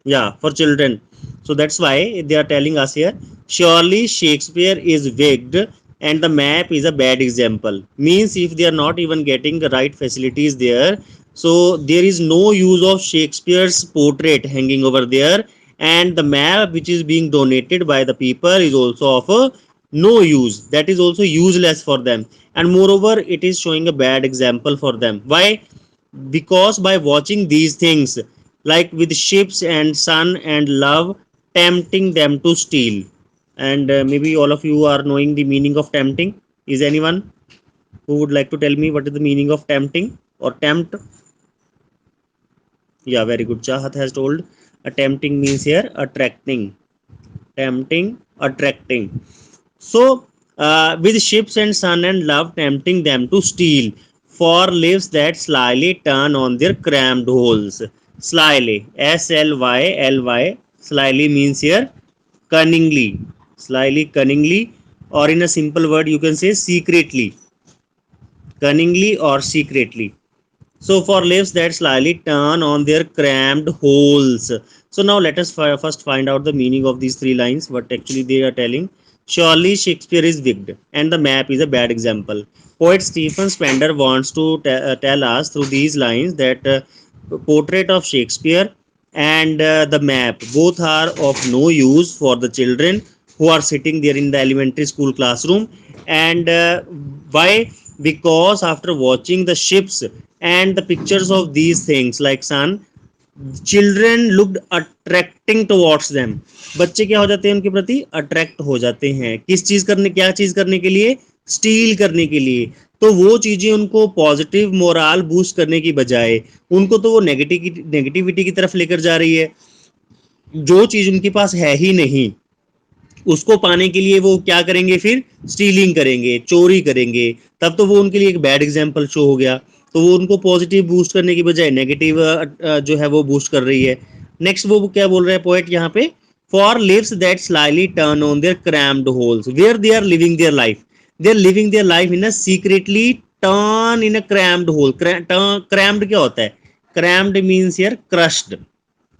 Yeah, for children. So that's why they are telling us here, surely Shakespeare is wigged and the map is a bad example. Means if they are not even getting the right facilities there, so there is no use of Shakespeare's portrait hanging over there, and the map which is being donated by the people is also of no use. That is also useless for them, and moreover it is showing a bad example for them. Why? Because by watching these things, like with ships and sun and love tempting them to steal. And maybe all of you are knowing the meaning of tempting. Is anyone who would like to tell me what is the meaning of tempting or tempt? Yeah, very good. Chahat has told. Tempting means here attracting. Tempting, attracting. So with ships and sun and love tempting them to steal for lives that slyly turn on their crammed holes. Slyly, slyly, slyly means here cunningly. Slyly, cunningly, or in a simple word you can say secretly. Cunningly or secretly. So for lives that slyly turn on their crammed holes. So now let us first find out the meaning of these three lines, what actually they are telling. Surely Shakespeare is wicked and the map is a bad example. Poet Stephen Spender wants to tell us through these lines that portrait of Shakespeare and the map both are of no use for the children who are sitting there in the elementary school classroom. And why? Because after watching the ships and the pictures of these things like sun, children looked attracting towards them. बच्चे क्या हो जाते हैं उनके प्रति attract हो जाते हैं, किस चीज करने, क्या चीज करने के लिए? स्टील करने के लिए। तो वो चीजें उनको पॉजिटिव मोरल बूस्ट करने की बजाय उनको तो वो नेगेटिविटी की तरफ लेकर जा रही है। जो चीज उनके पास है ही नहीं उसको पाने के लिए वो क्या करेंगे? फिर स्टीलिंग करेंगे, चोरी करेंगे। तब तो वो उनके लिए एक बैड एग्जाम्पल शो हो गया। तो वो उनको पॉजिटिव बूस्ट करने की बजाय नेगेटिव जो है वो बूस्ट कर रही है। नेक्स्ट वो क्या बोल रहा है पोएट यहाँ पे? For lives that slyly turn on their cramped holes where they are living their life. They are living their life in a secretly turn in a cramped hole. Cramped क्या होता है? Cramped means here crushed.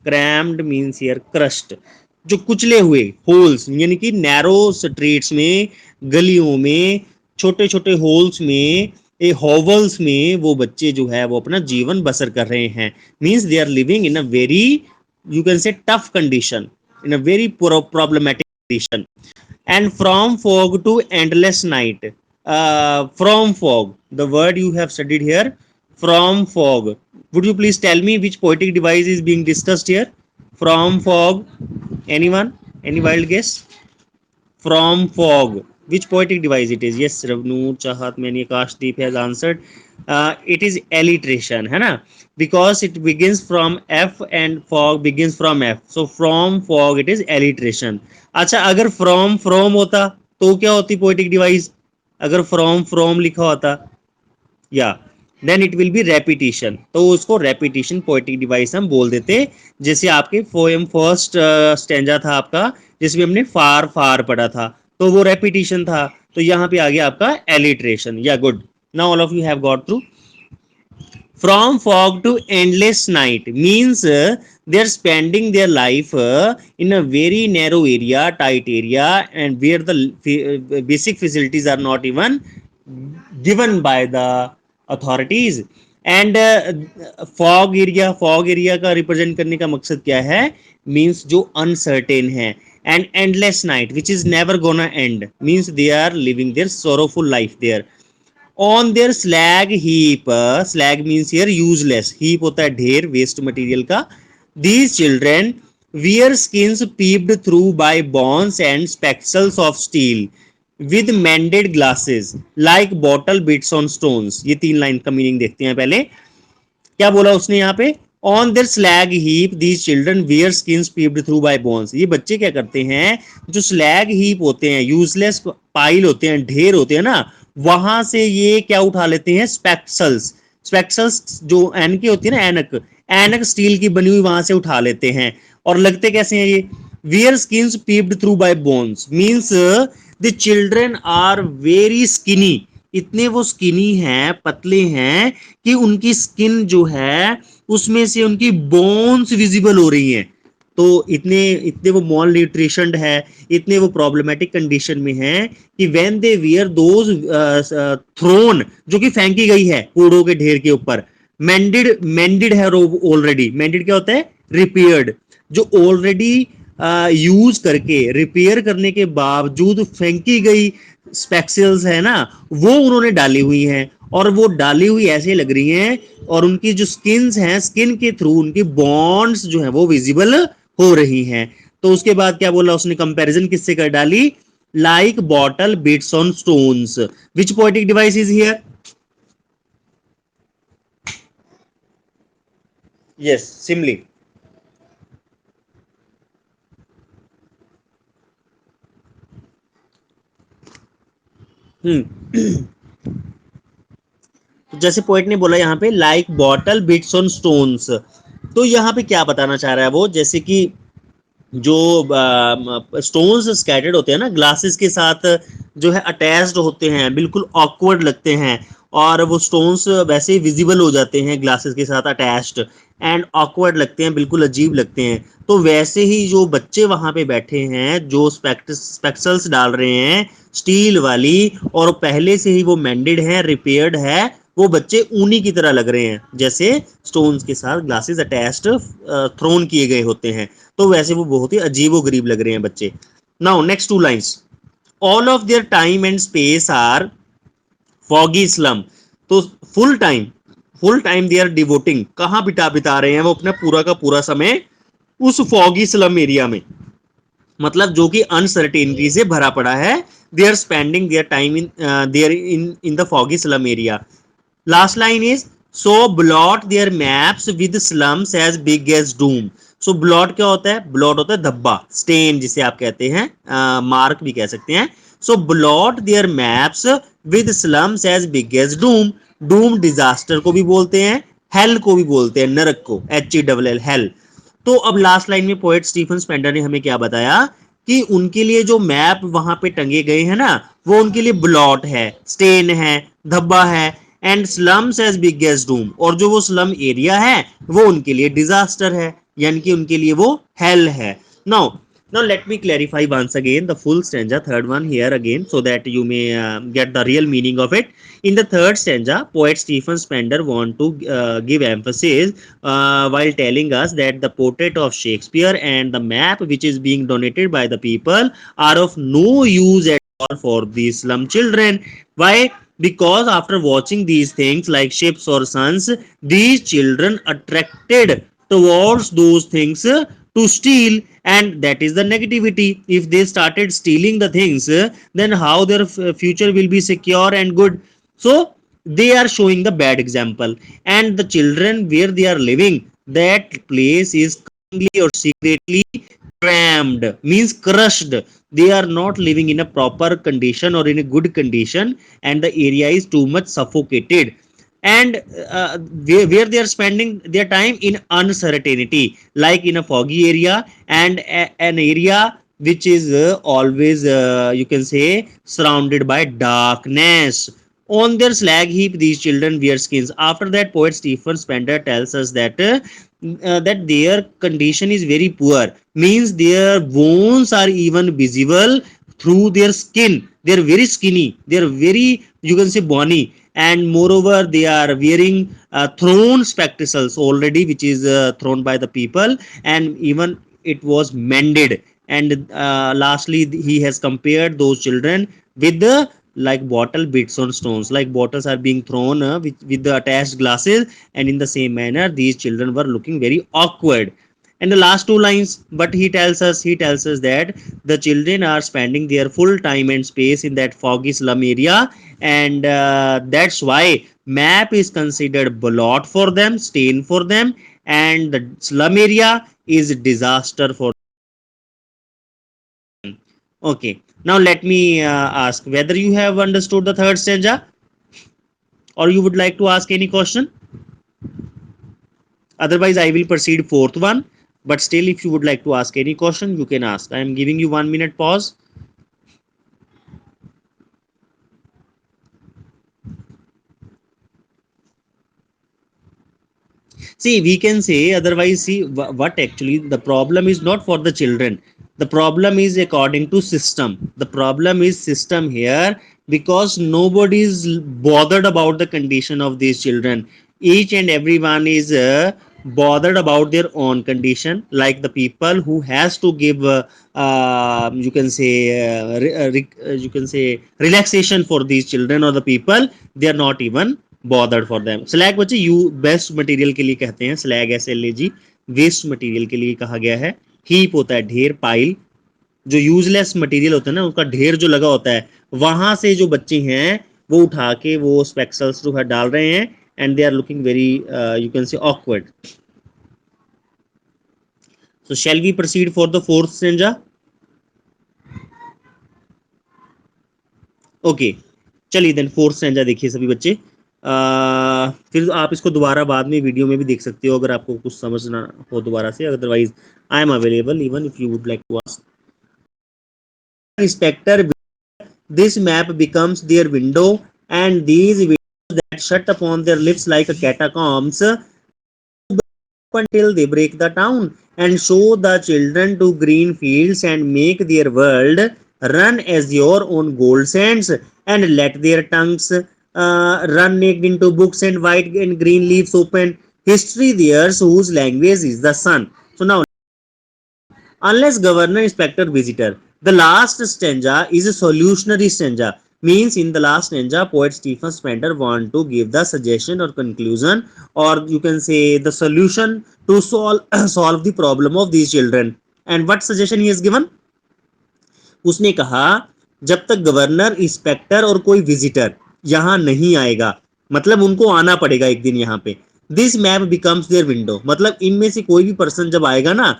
Cramped means here crushed, जो कुचले हुए। Holes यानी कि narrow streets में, गलियों में, छोटे छोटे होल्स में, ए हॉवल्स में वो बच्चे जो है वो अपना जीवन बसर कर रहे हैं। Means they are living in a very, you can say tough condition, in a very problematic condition. And from fog to endless night. From fog, the word you have studied here, from fog. Would you please tell me which poetic device is being discussed here? From fog. Anyone? Any wild guess? From fog. Which poetic device it is? Yes, Ravnoor, Chahat, Mani, Akashdeep has answered. It is alliteration, है ना? Because it begins from F and fog begins from F. So from fog it is alliteration. अच्छा, अगर from होता तो क्या होती poetic device? अगर from लिखा होता, या then it will be repetition, तो उसको रेपिटिशन पोएटिक डिवाइस हम बोल देते। जैसे आपके पोएम फर्स्ट स्टेंजा था आपका, जिसमें हमने फार फार पढ़ा था, तो वो रेपिटिशन था। तो यहाँ पे आ गया आपका एलिट्रेशन। या good, now all of you have got through. From fog to endless night means they are spending their life in a very narrow area, tight area, and where the basic facilities are not even given by the authorities. And fog area का represent करने का मकसद क्या है? Means जो uncertain है। And endless night which is never gonna end means they are living their sorrowful life there on their slag heap. Slag means here useless, heap होता है ढेर, वेस्ट मटेरियल का। These children wear skins peeped through by bones and spectacles of steel with mended glasses like bottle bits on stones. ये तीन line का meaning देखते हैं पहले। क्या बोला उसने यहाँ पे? On their slag heap these children wear skins peeped through by bones. ये बच्चे क्या करते हैं? जो स्लैग हीप होते हैं, यूजलेस पाइल होते हैं, ढेर होते हैं ना, वहां से ये क्या उठा लेते हैं? स्पेक्सल्स। स्पेक्सल्स जो एन की होती है ना, एनक, एनक स्टील की बनी हुई वहां से उठा लेते हैं। और लगते कैसे हैं ये? Wear skins peeped through by bones means the children are very skinny. इतने वो स्किनी हैं, पतले हैं कि उनकी स्किन जो है उसमें से उनकी बोन्स विजिबल हो रही हैं। तो इतने इतने वो मॉल न्यूट्रिशनड है, इतने वो प्रॉब्लमेटिक कंडीशन में है कि when they wear those thrown, जो कि फेंकी गई है कूड़ों के ढेर के ऊपर, मेंडेड है ऑलरेडी। मेंडेड क्या होता है? रिपेयर्ड। जो ऑलरेडी यूज करके रिपेयर करने के बावजूद फेंकी गई स्पेक्सल्स है ना, वो उन्होंने डाली हुई हैं, और वो डाली हुई ऐसे लग रही हैं, और उनकी जो स्किन्स हैं, स्किन के थ्रू उनकी बॉन्ड्स जो है वो विजिबल हो रही हैं। तो उसके बाद क्या बोला उसने? कंपैरिजन किससे कर डाली? Like bottle bits on stones. Which poetic device is here? Yes, simile. तो जैसे पोएट ने बोला यहाँ पे like bottle bits on stones, तो यहाँ पे क्या बताना चाह रहा है वो? जैसे कि जो स्टोन्स स्कैटर्ड होते हैं ना ग्लासेस के साथ, जो है अटैच्ड होते हैं, बिल्कुल ऑकवर्ड लगते हैं, और वो स्टोन्स वैसे ही विजिबल हो जाते हैं ग्लासेस के साथ अटैच्ड, एंड ऑकवर्ड लगते हैं, बिल्कुल अजीब लगते हैं। तो वैसे ही जो बच्चे वहां पे बैठे हैं, जो स्पेक्सल्स डाल रहे हैं स्टील वाली, और पहले से ही वो मेंडेड है, रिपेयर्ड है, वो बच्चे उन्हीं की तरह लग रहे हैं जैसे स्टोन्स के साथ ग्लासेस अटैच्ड थ्रोन किए गए होते हैं। तो वैसे वो बहुत ही अजीबो गरीब लग रहे हैं बच्चे। Now next two lines, all of their time and space are foggy slum. तो full time, full time they are devoting, कहां बिता बिता रहे हैं वो अपना पूरा का पूरा समय? उस फॉगी स्लम एरिया में, मतलब जो कि अनसर्टेनिटी से भरा पड़ा है। They are spending their time in their in the foggy slum area. Last line is so blot their maps with slums as big as doom. So blot क्या होता है? ब्लॉट होता है धब्बा, स्टेन जिसे आप कहते हैं, मार्क भी कह सकते हैं। So blot their maps with slums as big as doom. Doom disaster को भी बोलते हैं, हेल को भी बोलते हैं, नरक को, HELL, हेल। तो अब लास्ट लाइन में पोएट स्टीफन स्पेंडर ने हमें क्या बताया कि उनके लिए जो मैप वहां पे टंगे गए हैं ना, वो उनके लिए ब्लॉट है, स्टेन है, धब्बा है, and slums as big as doom, और जो वो स्लम एरिया है वो उनके लिए डिजास्टर है, यानी कि उनके लिए वो हेल है। Now now let me clarify once again the full stanza, third one here again, so that you may get the real meaning of it. In the third stanza, poet Stephen Spender want to give emphasis while telling us that the portrait of Shakespeare and the map which is being donated by the people are of no use at all for these slum children. Why? Because after watching these things like ships or suns, these children attracted towards those things to steal, and that is the negativity. If they started stealing the things, then how their future will be secure and good? So they are showing the bad example, and the children where they are living, that place is cunningly or secretly crammed, means crushed. They are not living in a proper condition or in a good condition, and the area is too much suffocated. And where they are spending their time in uncertainty, like in a foggy area, and an area which is always you can say surrounded by darkness. On their slag heap, these children wear skins. After that, poet Stephen Spender tells us that their condition is very poor. Means their bones are even visible through their skin. They are very skinny. They are very, you can say, bony. And moreover, they are wearing thrown spectacles already, which is thrown by the people, and even it was mended. And lastly, he has compared those children with the like bottle bits on stones, like bottles are being thrown with the attached glasses, and in the same manner these children were looking very awkward. And the last two lines, but he tells us that the children are spending their full time and space in that foggy slum area, and that's why map is considered blot for them, stain for them, and the slum area is disaster for them. Okay, now let me ask whether you have understood the third stanza, or you would like to ask any question. Otherwise I will proceed fourth one, but still if you would like to ask any question you can ask. I am giving you 1 minute pause. See, we can say otherwise. See, what actually the problem is not for the children. The problem is according to system. The problem is system here because nobody is bothered about the condition of these children. Each and everyone is bothered about their own condition. Like the people who has to give, you can say, you can say relaxation for these children, or the people they are not even bothered for them. Slag बच्चे you best material के लिए कहते हैं. Slag SLAG waste material के लिए कहा गया है. हीप होता है ढेर, पाइल जो यूजलेस मटेरियल होता है ना उसका ढेर जो लगा होता है वहां से जो बच्चे हैं वो उठा के वो स्पेक्सल्स जो है डाल रहे हैं and they are looking very you can say awkward. So shall we proceed for the fourth stanza. Okay चलिए देन फोर्थ स्टेंजा देखिए सभी बच्चे. फिर आप इसको दोबारा बाद में वीडियो में भी देख सकते हो अगर आपको कुछ समझना हो दोबारा से. Otherwise I am available even if you would like to ask. Inspector this map becomes their window and these windows that shut upon their lips like catacombs until they break the town and show the children to green fields and make their world run azure on gold sands and let their tongues run naked into books and white and green leaves open history theirs whose language is the sun. So now unless governor, inspector, visitor. The last stanza is a solutionary stanza. Means in the last stanza, poet Stephen Spender want to give the suggestion or conclusion, or you can say the solution to solve the problem of these children. And what suggestion he has given? उसने कहा जब तक governor, inspector और कोई visitor यहाँ नहीं आएगा, मतलब उनको आना पड़ेगा एक दिन यहाँ पे. This map becomes their window, मतलब इनमें से कोई भी पर्सन जब आएगा ना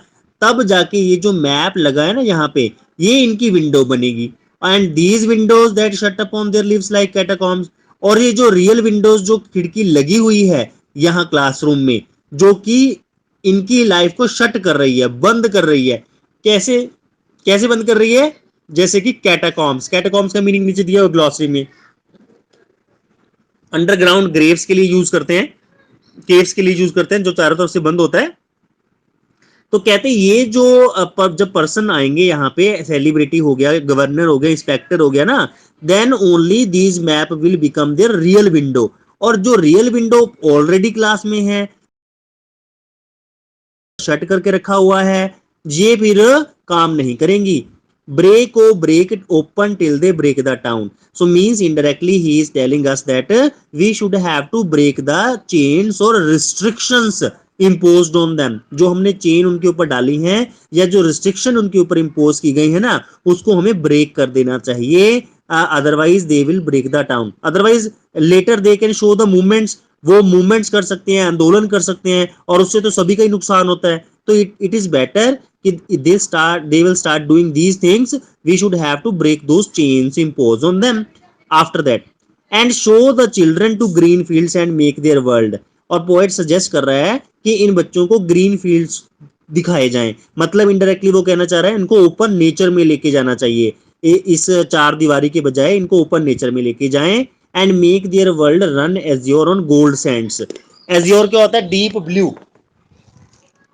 तब जाके ये जो मैप लगा है ना यहाँ पे ये इनकी विंडो बनेगी. And these windows that shut upon their lives like catacombs, और ये जो रियल विंडोज जो खिड़की लगी हुई है यहाँ क्लासरूम में जो कि इनकी लाइफ को शट कर रही है, बंद कर रही है. कैसे कैसे बंद कर रही है? जैसे कि कैटाकॉम्स. कैटाकॉम्स का मीनिंग नीचे दिया हुआ ग्लॉसरी में. अंडरग्राउंड ग्रेव्स के लिए यूज करते हैं, केव्स के लिए यूज करते हैं जो चारों तरफ से बंद होता है. तो कहते हैं ये जो जब पर्सन आएंगे यहाँ पे, सेलिब्रिटी हो गया, गवर्नर हो गया, इंस्पेक्टर हो गया ना, then only these map will become their real window. और जो रियल विंडो ऑलरेडी क्लास में है, शट करके रखा हुआ है, ये फिर काम नहीं करेंगी. break or break it open till they break the town. So means indirectly he is telling us that we should have to break the chains or restrictions imposed on them. जो हमने चेन उनके ऊपर डाली हैं या जो restriction उनके ऊपर इम्पोज की गई है ना उसको हमें ब्रेक कर देना चाहिए. Otherwise they will break the town. Otherwise later they can show the movements, वो मूवमेंट्स कर सकते हैं, आंदोलन कर सकते हैं और उससे तो सभी का ही नुकसान होता है. तो it is better they will start doing these things. We should have to break those chains imposed on them. After that and show the children to green fields and make their world. और poet suggest कर रहा है कि इन बच्चों को green fields दिखाए जाएं. मतलब इनडायरेक्टली वो कहना चाह रहा है इनको ओपन नेचर में लेके जाना चाहिए. इस चार दीवारी के बजाय इनको ओपन नेचर में लेके जाएं. And make their world run azure on gold Sands. Azure क्या होता है? Deep blue.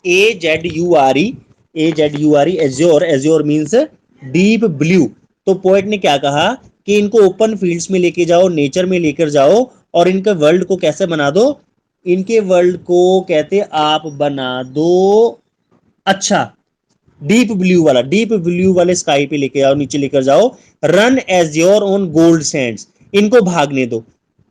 AZURE azure. Azure means deep blue. तो पोएट ने क्या कहा कि इनको ओपन फील्ड्स में लेके जाओ, नेचर में लेकर जाओ और इनके वर्ल्ड को कैसे बना दो? इनके वर्ल्ड को कहते आप बना दो अच्छा डीप ब्लू वाला, डीप ब्लू वाले स्काई पे लेके जाओ, नीचे लेकर जाओ. Run azure on gold Sands. इनको भागने दो.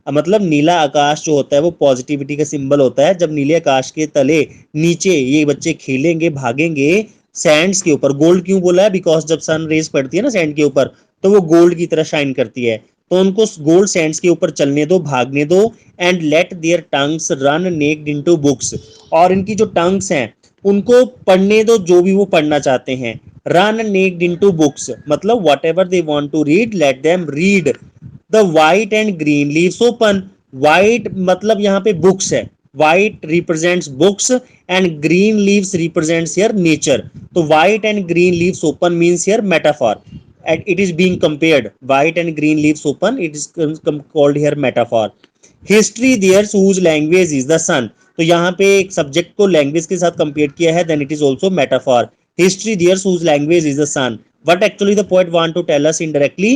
मतलब नीला आकाश जो होता है वो पॉजिटिविटी का सिंबल होता है. जब नीले आकाश के तले नीचे ये बच्चे खेलेंगे, भागेंगे सैंड्स के ऊपर. गोल्ड क्यों बोला है? बिकॉज जब सन रेज पड़ती है ना सैंड के ऊपर तो वो गोल्ड की तरह शाइन करती है. तो उनको गोल्ड सैंड्स के ऊपर चलने दो, भागने दो. And let their tongues run naked into books. और इनकी जो टंग्स हैं उनको पढ़ने दो जो भी वो पढ़ना चाहते हैं. रन नेक्ड इनटू बुक्स मतलब whatever they want to read let them read. The white and green leaves open. White मतलब यहाँ पे बुक्स है. White represents books and green leaves represents here nature. तो white and green leaves open means here metaphor. And it is being compared. White and green leaves open. It is called here metaphor. History theirs whose language is the sun. तो यहाँ पे एक subject को language के साथ compare किया है, then it is also metaphor. History theirs whose language is the sun. What actually the poet want to tell us indirectly,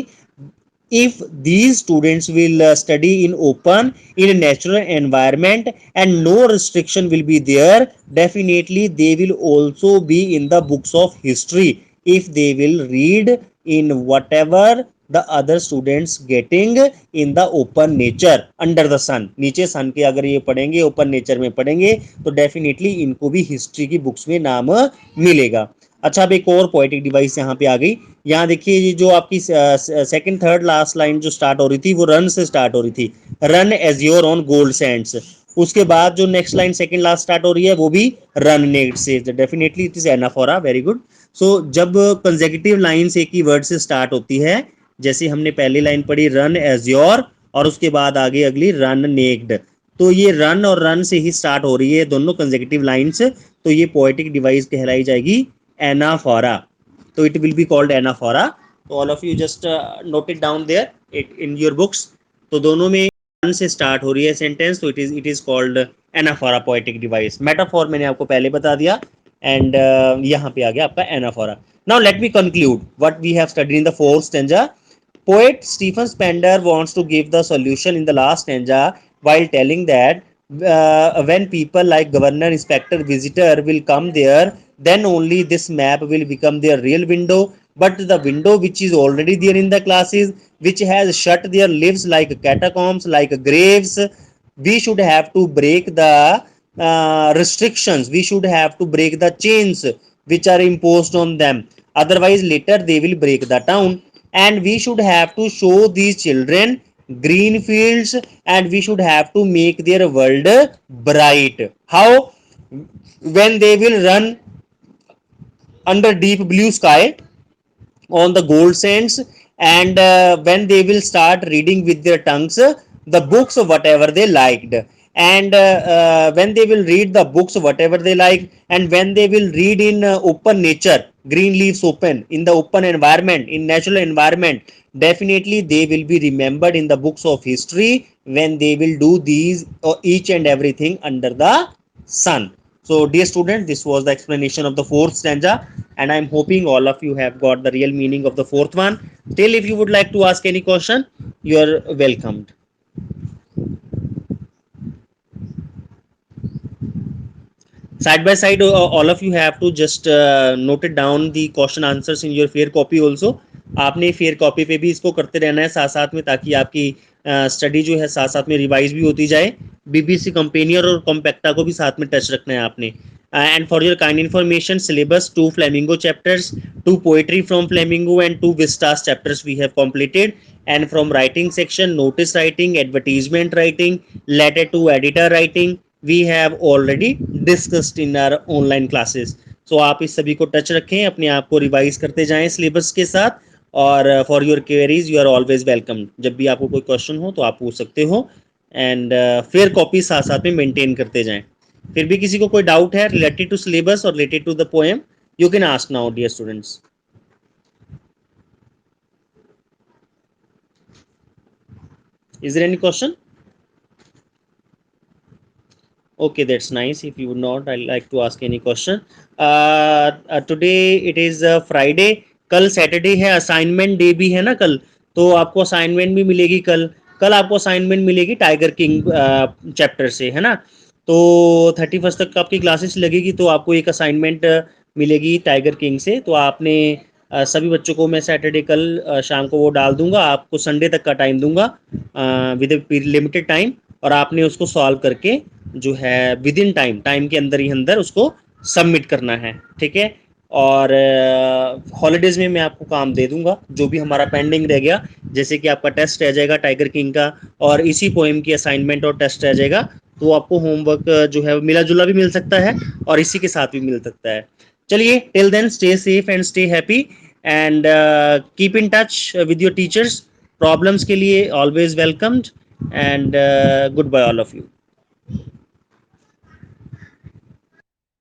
if these students will study in open in a natural environment and no restriction will be there, definitely they will also be in the books of history if they will read in whatever the other students getting in the open nature under the sun. नीचे सन के अगर ये पढ़ेंगे, open nature में पढ़ेंगे, तो definitely इनको भी हिस्ट्री की बुक्स में नाम मिलेगा. अच्छा, अब एक और पोएटिक डिवाइस यहाँ पे आ गई. यहाँ देखिए, ये जो आपकी सेकंड थर्ड लास्ट लाइन जो स्टार्ट हो रही थी वो रन से स्टार्ट हो रही थी. Run azure on gold sands. उसके बाद जो next line second last start हो रही है वो भी रन नेक्स्ट से. Definitely it is anaphora. Very good. So जब कंसेक्यूटिव लाइंस एक ही वर्ड से स्टार्ट होती है, जैसे हमने पहली लाइन पढ़ी रन एज योर, और उसके बाद आगे अगली रन नेक्ड, तो ये रन और रन से ही स्टार्ट हो रही है दोनों कंसेक्यूटिव लाइंस, तो ये पोएटिक डिवाइस कहलाई जाएगी एनाफोरा. तो it will be called anaphora. तो all of you just note it down there it in your books. तो दोनों में रन से स्टार्ट हो रही है सेंटेंस, तो it is called anaphora poetic device. Metaphor मैंने आपको पहले बता दिया, एंड यहाँ पे आ गया आपका anaphora. Now let me conclude what we have studied in the fourth stanza. Poet Stephen Spender wants to give the solution in the last stanza while telling that when people like governor, inspector, visitor will come there, then only this map will become their real window. But the window which is already there in the classes, which has shut their lives like catacombs, like graves, we should have to break the restrictions. We should have to break the chains which are imposed on them. Otherwise, later they will break the town. And we should have to show these children green fields, and we should have to make their world bright. How? When they will run under deep blue sky on the gold sands, and when they will start reading with their tongues the books whatever they liked, and when they will read the books whatever they like, and when they will read in open nature, green leaves open, in the open environment, in natural environment, definitely they will be remembered in the books of history when they will do these each and everything under the sun. So dear student, this was the explanation of the fourth stanza, and I'm hoping all of you have got the real meaning of the fourth one. Still, if you would like to ask any question, you are welcomed. Side by side, all of you have to just note it down the question answers in your fair copy also. आपने fair copy पे भी इसको करते रहना है साथ साथ में, ताकि आपकी स्टडी जो है साथ साथ में रिवाइज भी होती जाए. बीबीसी कंपेनियर और कॉम्पैक्टा को भी साथ में टच रखना है आपने. And for your kind information, syllabus 2 Flamingo chapters, 2 poetry from Flamingo and 2 Vistas chapters we have completed. And from writing section, notice writing, advertisement writing, letter to editor writing, we have already discussed in our online classes. So आप इस सभी को touch रखें, अपने आप को revise करते जाएं सिलेबस के साथ. और for your queries you are always welcome. जब भी आपको कोई क्वेश्चन हो तो आप पूछ सकते हो, एंड फेयर कॉपी साथ साथ में मेंटेन करते जाएं. फिर भी किसी को कोई डाउट है रिलेटेड टू सिलेबस और related to the poem, you can ask now dear students. Is there any question? Okay, that's nice. If you would not, I'd like to ask any question. Today it is Friday. कल Saturday है, assignment day भी है ना कल, तो आपको assignment भी मिलेगी कल. कल आपको असाइनमेंट मिलेगी टाइगर किंग चैप्टर से, है ना. तो 31 तक आपकी क्लासेस लगेगी, तो आपको एक असाइनमेंट मिलेगी टाइगर किंग से. तो आपने सभी बच्चों को मैं सैटरडे कल शाम को वो डाल दूंगा, आपको संडे तक का टाइम दूंगा विद ए लिमिटेड टाइम, और आपने उसको सॉल्व करके जो है विद इन टाइम के अंदर ही अंदर उसको सबमिट करना है. ठीक है. और हॉलीडेज में मैं आपको काम दे दूंगा जो भी हमारा पेंडिंग रह गया, जैसे कि आपका टेस्ट रह जाएगा टाइगर किंग का, और इसी पोएम की असाइनमेंट और टेस्ट रह जाएगा, तो आपको होमवर्क जो है मिला जुला भी मिल सकता है और इसी के साथ भी मिल सकता है. चलिए, till then stay safe and stay happy, and keep in touch with your teachers. Problems के लिए always welcomed, and good bye all of you.